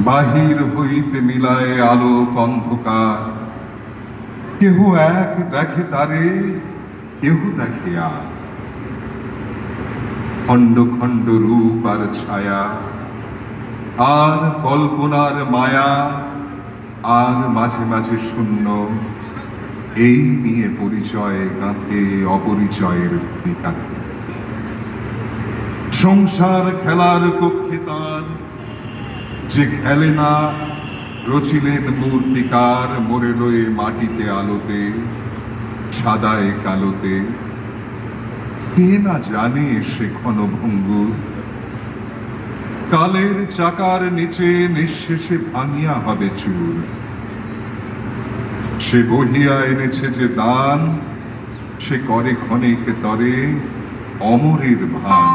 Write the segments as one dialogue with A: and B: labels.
A: বাহির হইতে মিলায় আলোক অন্ধকার, কেহ এক দেখে তারে, কেহ দেখে আর। খণ্ড খণ্ড রূপ আর ছায়া, আর কল্পনার মায়া, আর মাঝে মাঝে শূন্য, এই নিয়ে পরিচয় গাঁথে অপরিচয়ের ভূমিকা। সংসার খেলার কক্ষে তার, যে খেলে না রচিলেন মূর্তিকার, মরে লয়ে মাটিতে আলোতে, সাদায় কালোতে। কে না জানে সে ক্ষণভঙ্গুর, কালের চাকার নিচে নিঃশেষে ভাঙিয়া হবে চুর। সে বহিয়া এনেছে যে দান, সে করে ক্ষণিক তরে অমরের ভান।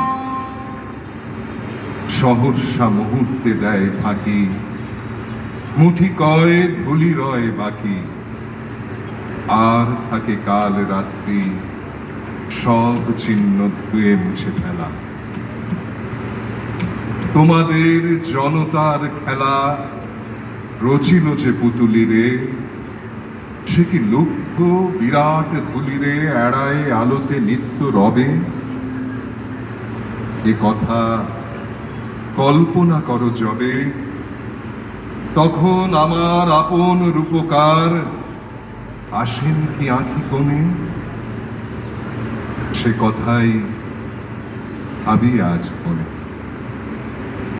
A: সহর্ষা মুহূর্তে দেয় ফাঁকি, মুঠি কয় ধুলি রয় বাকি। আর থাকে কাল রাত্রি, সব চিহ্ন ধুয়ে মুছে ফেলা। তোমাদের জনতার খেলা রচিল যে পুতুলিরে, সে কি লক্ষ্য বিরাট ধুলিরে এড়ায় আলোতে নিত্য রবে? এ কথা কল্পনা করো যবে, তখন আমার আপন রূপকার আসেন কি আঁখি কোণে? সে কথাই ভাবি আজ মনে।